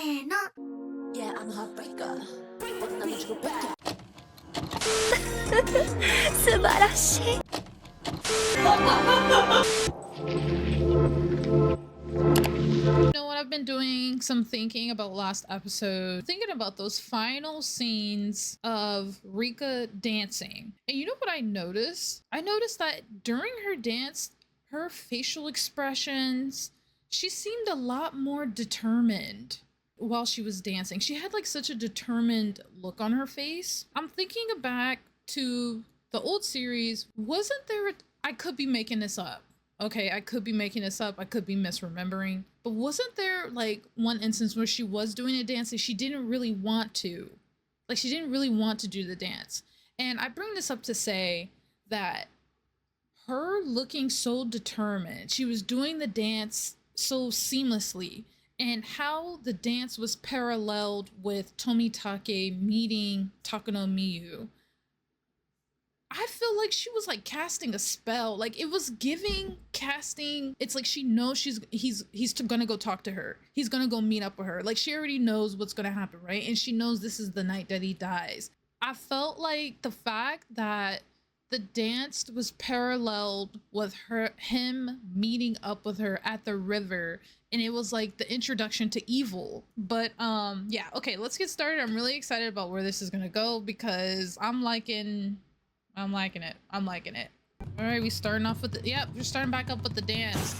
Yeah, I'm a heartbreaker. But I'm not your breaker. 素晴らしい You know what? I've been doing some thinking about last episode, thinking about those final scenes of Rika dancing. And you know what I noticed? I noticed that during her dance, her facial expressions, she seemed a lot more determined while she was dancing. She had like such a determined look on her face. I'm thinking back to the old series. Wasn't there I could be making this up. Okay, I could be making this up. I could be misremembering. But wasn't there like one instance where she was doing a dance and she didn't really want to? Like she didn't really want to do the dance. And I bring this up to say that her looking so determined, she was doing the dance so seamlessly, and how the dance was paralleled with Tomitake meeting Takano Miyu. I feel like she was like casting a spell. Like it was giving casting. It's like she knows he's gonna go talk to her. He's gonna go meet up with her. Like she already knows what's gonna happen, right? And she knows this is the night that he dies. I felt like the fact that the dance was paralleled with him meeting up with her at the river, and it was like the introduction to evil. But yeah, okay, let's get started. I'm really excited about where this is gonna go because I'm liking it. All right, we starting off with the, yep, we're starting back up with the dance.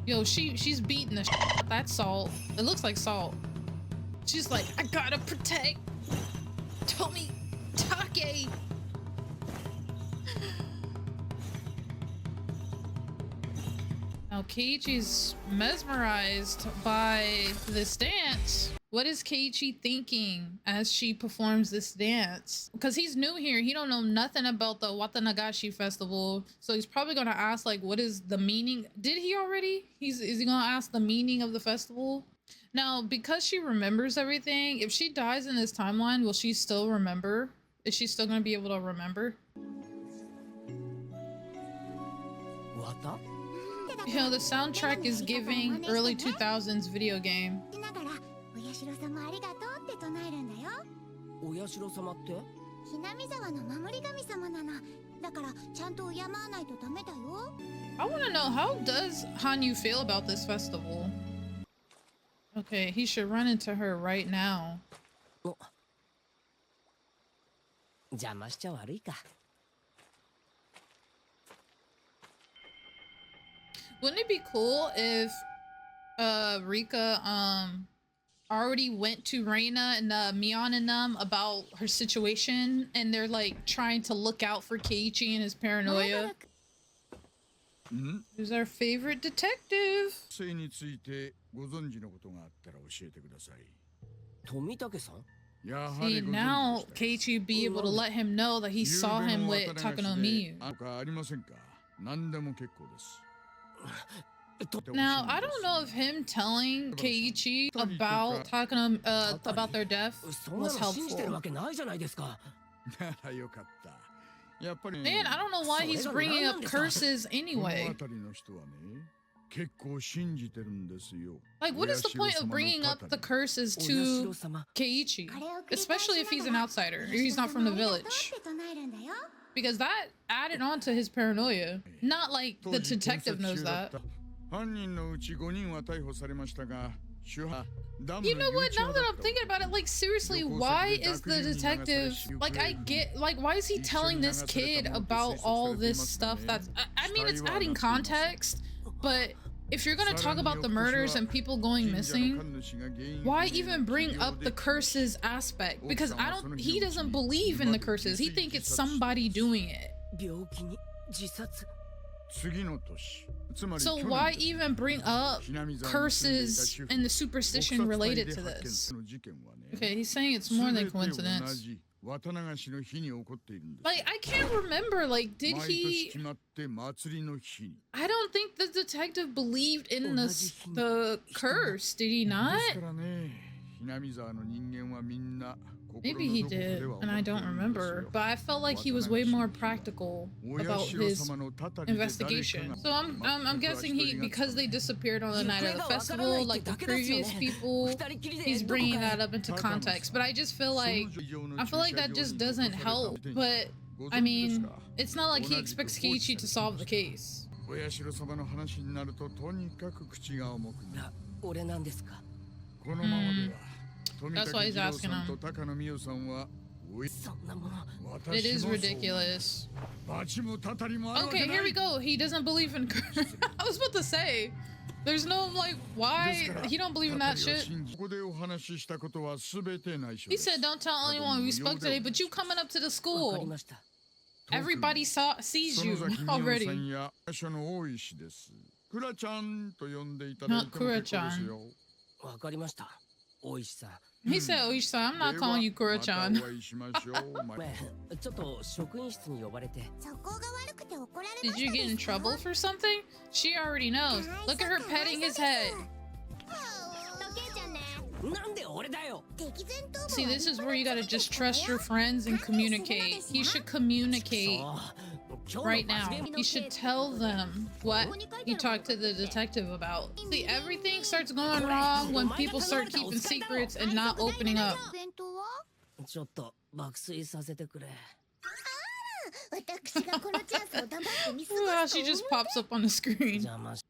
Yo, she's beating the shit. That's Salt. It looks like Salt. She's like, I gotta protect Tomitake. Now Keiichi's mesmerized by this dance. What is Keiichi thinking as she performs this dance? Because he's new here. He don't know nothing about the Watanagashi festival. So he's probably going to ask, like, what is the meaning? Did he already? Is he going to ask the meaning of the festival? Now, because she remembers everything, if she dies in this timeline, will she still remember? Is she still going to be able to remember? You know, the soundtrack is giving early 2000s video game. I want to know, how does Hanyu feel about this festival? Okay, he should run into her right now. Wouldn't it be cool if Rika already went to Reina and Mion and them about her situation, and they're like trying to look out for Keiichi and his paranoia? Who's our favorite detective? See, now Keiichi be able to let him know that he saw him with Takano Miyu. Now, I don't know if him telling Keiichi about Takano, about their death was helpful. Man, I don't know why he's bringing up curses anyway. Like, what is the point of bringing up the curses to Keiichi? Especially if he's an outsider, or he's not from the village. Because that added on to his paranoia. Not like the detective knows that. You know what? Now that I'm thinking about it, like seriously, why is the detective like, I get like, why is he telling this kid about all this stuff? That's I mean, it's adding context, but if you're gonna talk about the murders and people going missing, why even bring up the curses aspect? Because he doesn't believe in the curses. He thinks it's somebody doing it. So why even bring up curses and the superstition related to this? Okay, he's saying it's more than coincidence. Like, I can't remember, like, did he... I don't think the detective believed in the curse, did he not? Maybe he did, and I don't remember. But I felt like he was way more practical about his investigation. So I'm guessing because they disappeared on the night of the festival, like the previous people, he's bringing that up into context. But I just feel like that just doesn't help. But I mean, it's not like he expects Keiichi to solve the case. お社様の話になるととにかく口が重くなる。俺なんですか。このままでは、富田 That's why he's 次郎 asking さん him. と高野美代さんは、そんなもの。 It is ridiculous. 罰もたたりもあるわけ Okay, ない。 here we go. He doesn't believe in. I was about to say, there's no like why he don't believe in that shit. ここでお話ししたことはすべて内緒 He です。 said, "Don't tell anyone we spoke today." But you coming up to the わかり school, ました。 everybody sees 園 you 崎美代さん already. や場所の大石です。クラちゃんと呼んでいただいても結構ですよ。わかりました。大石さん。 He said, "Oiishi-san, I'm not calling you では Kura-chan." またお会いしましょう。ごめん、ちょっと職員室に呼ばれて。そこが悪くて怒られま Did した you get in ですか trouble for something? She already knows. Look at her petting his head. 時計ちゃんねなんで俺だよ。 敵前逃亡 See, this is where you gotta just trust your friends and communicate. He should communicate そう。 right now. He should tell them what he talked to the detective about. See, everything starts going wrong when people start keeping secrets and not opening up. お弁当はちょっと爆睡させてくれ。私がこのチャンスを黙って見過 Look how ごす she と just pops up on the screen. 邪魔し。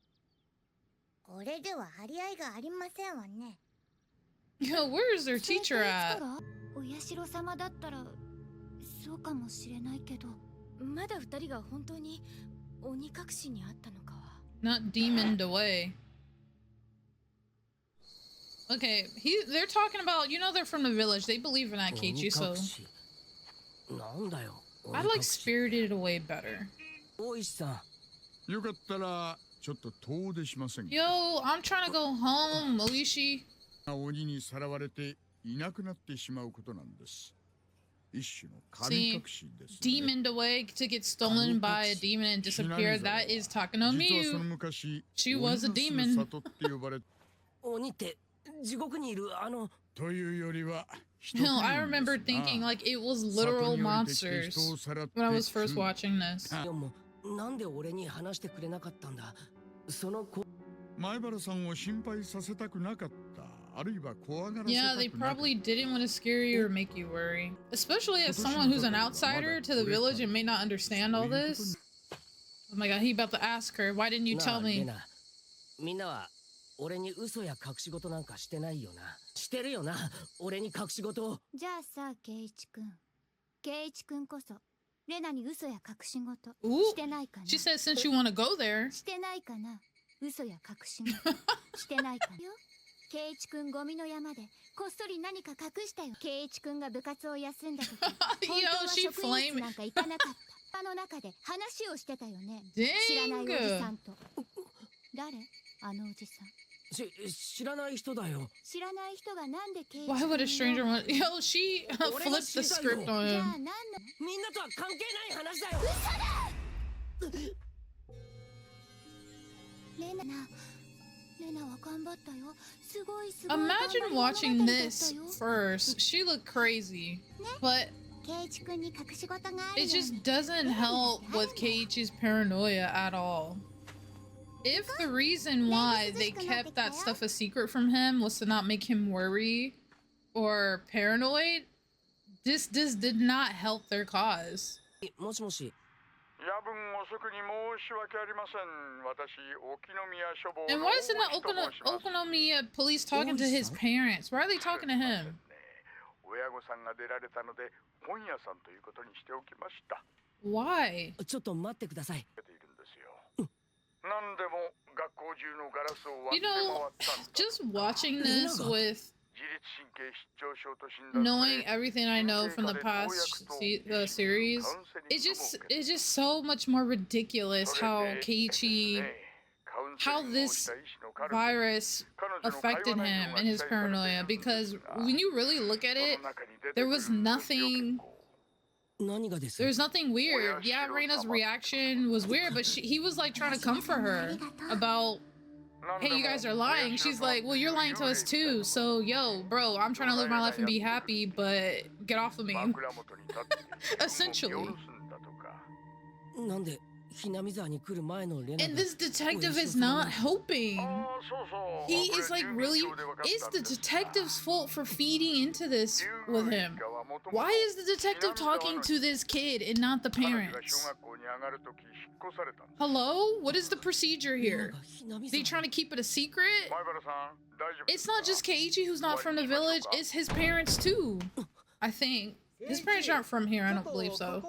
これでは張り合いがありませんわね Yo, where is their teacher at? お社様だったらそうかもしれないけどまだ二人が本当に鬼隠しにあったのかは Not demoned away. Okay, they're talking about, they're from the village. They believe in that Keiichi, so なんだよ。 I like spirited away better. 大石さん。よかったらちょっと遠出しませんか。 Yo, I'm trying to go home, Oiishi. 鬼にさらわれていなくなってしまうことなんです。一種の神 See, 隠しです、ね。 demoned away to get stolen by a demon and disappear. That is Takano 実はその Miyu. 昔、 She was a 鬼の demon. 住む里って呼ばれ鬼って地獄にいるあの。というよりは。No, I remember thinking like it was literal monsters when I was first watching this. でもなんで俺に話してくれなかったんだ。その子。前原さんを心配させたくなかった。あるいは怖がらせたく Yeah, なかった。 they probably didn't want to scare you or make you worry. Especially as someone who's an outsider to the village and may not understand all this. Oh my god, he about to ask her, why didn't you な tell あ me? レナみんなは俺に嘘や隠し事なんかしてないよな。してるよな。俺に隠し事を。じゃあさ圭一くんこそレナに嘘や隠し事 Ooh. してないかな She said since you want to go there. してないかな嘘や隠し事してないかなよ圭一くんゴミの山でこっそり何か隠したよ圭一くんが部活を休んだ時本当 Yo, は she 職員室 flaming. なんか行かなかったあの中で話をしてたよね知らないおじさ Dang. んと誰あのおじさん知らない人だよ。知らない人がなんで圭一 Why would a stranger want? Yo, she flipped the script じ on ゃあ him. 何のみんなとは関係ない話だよ。レナは頑張ったよすごいすごい Imagine watching this first. She looked crazy, but 圭一君に隠し事がある it よ just doesn't help with Keiichi's paranoia at all. If the reason why they kept that stuff a secret from him was to not make him worry or paranoid, this did not help their cause. もしもし。夜分遅くに申し訳ありません。私、沖宮処方 And why isn't that Okonomiya police talking to his parents? Why are they talking to him? 親御さんが出られたので、本屋さんということにしておきました。 Why? ちょっと待ってください。出ているんですよ。何でも学校中のガラスを割 You って回 know, ったんだ。 just watching this with 自律神経失調症と診断 knowing everything I know from the past series, it's just so much more ridiculous how Keiichi, how this virus affected him and his paranoia. Because when you really look at it, there was nothing. 何がです There was nothing weird. Yeah, Reina's reaction was weird, but he was like trying to comfort her about hey, you guys are lying. She's like, well, you're lying to us too. So, yo, bro, I'm trying to live my life and be happy, but get off of me. Essentially. なんでひなみ沢に来る前のレナが And this detective is not helping. He is like really, it's the detective's fault for feeding into this with him. Why is the detective talking to this kid and not the parents? Hello? What is the procedure here? Is he trying to keep it a secret? It's not just Keiichi who's not from the village, it's his parents too. I think. His parents aren't from here, I don't believe so.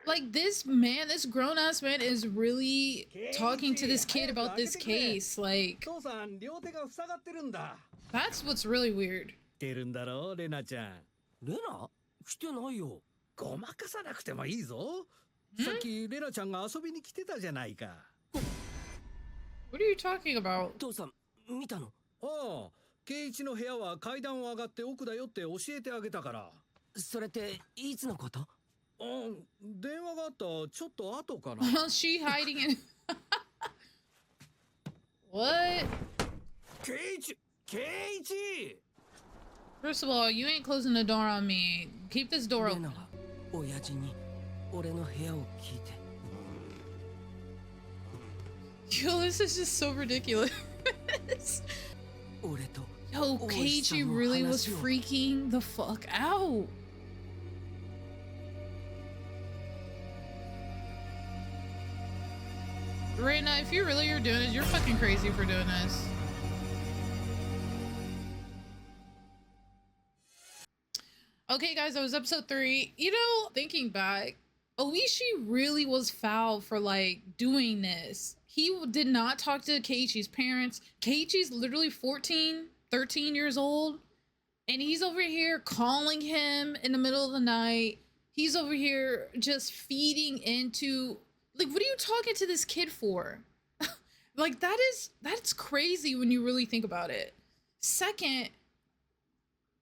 Like this man, this grown-ass man is really talking to this kid about this case. Like, that's what's really weird. てるんだろレナちゃん。レナ来てないよ。ごまかさなくてもいいぞ。さっきレナちゃんが遊びに来てたじゃないか。What are you talking about? 父さん見たの？ああ、圭一の部屋は階段を上がって奥だよって教えてあげたから。それっていつのこと？電話があったちょっと後かな。She hiding in. What? 圭一 First of all, you ain't closing the door on me. Keep this door レナ open. が親父に俺の部屋を聞いて。Yo, this is just so ridiculous. 俺と Yo, 大石さん Keiichi の really was 話を freaking the fuck out. Reina, if you really are doing this, you're fucking crazy for doing this. Okay, guys, that was episode 3. You know, thinking back, Oiishi really was foul for like doing this. He did not talk to Keiichi's parents. Keiichi's literally 14, 13 years old. And he's over here calling him in the middle of the night. He's over here just feeding into, like, what are you talking to this kid for? Like, that's crazy when you really think about it. Second,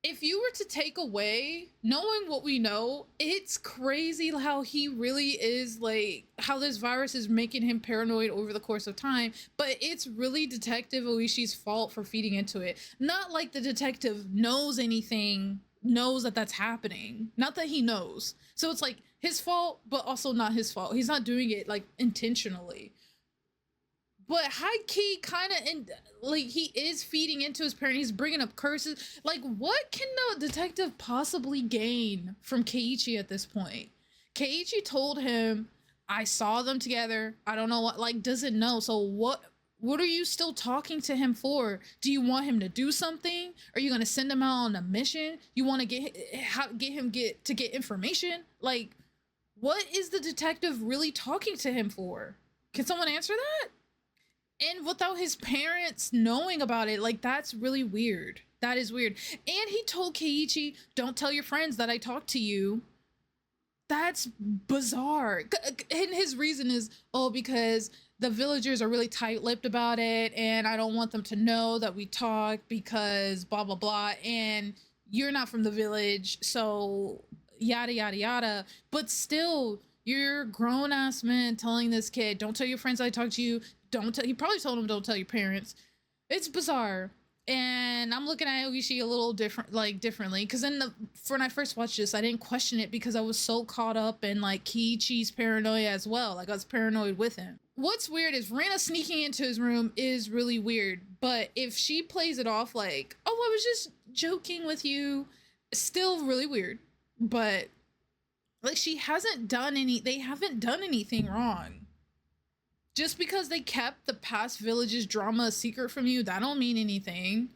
if you were to take away, knowing what we know, it's crazy how he really is, like, how this virus is making him paranoid over the course of time, but it's really Detective Oishi's fault for feeding into it. Not like the detective knows anything, knows that that's happening. Not that he knows. So it's like his fault, but also not his fault. He's not doing it, like, intentionally. But high key, kind of, like, he is feeding into his parent. He's bringing up curses. Like, what can the detective possibly gain from Keiichi at this point? Keiichi told him, I saw them together. I don't know what, like, doesn't know. So what are you still talking to him for? Do you want him to do something? Are you going to send him out on a mission? You want to get information? Like, what is the detective really talking to him for? Can someone answer that? And without his parents knowing about it, like, that's really weird. That is weird. And he told Keiichi, don't tell your friends that I talked to you. That's bizarre. And his reason is, oh, because the villagers are really tight-lipped about it, and I don't want them to know that we talked because blah, blah, blah. And you're not from the village, so yada, yada, yada. But still, you're a grown-ass man telling this kid, don't tell your friends I talked to you. He probably told him don't tell your parents. It's bizarre. And I'm looking at Oiishi a little differently, because when I first watched this, I didn't question it because I was so caught up in like Keiichi's paranoia as well. Like, I was paranoid with him. What's weird is Rena sneaking into his room is really weird, but if she plays it off like, oh, I was just joking with you, still really weird. But like, they haven't done anything wrong. Just because they kept the past village's drama a secret from you, that don't mean anything.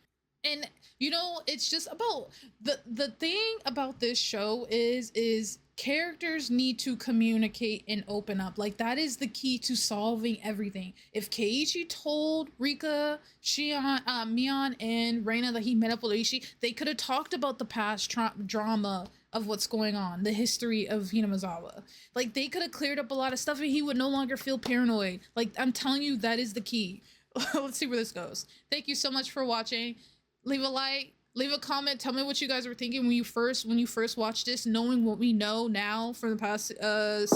And, you know, it's just about the thing about this show is characters need to communicate and open up. Like, that is the key to solving everything. If Keiichi told Rika, Mion, and Reina that he met up with Oiishi, they could have talked about the past drama of what's going on, the history of Hinamizawa. Like, they could have cleared up a lot of stuff and he would no longer feel paranoid. Like, I'm telling you, that is the key. Let's see where this goes. Thank you so much for watching. Leave a like, leave a comment, tell me what you guys were thinking when you first watched this, knowing what we know now from the past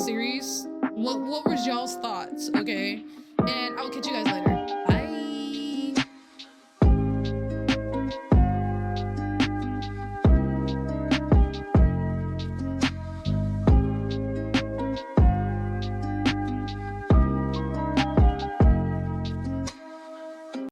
series. What was y'all's thoughts? Okay,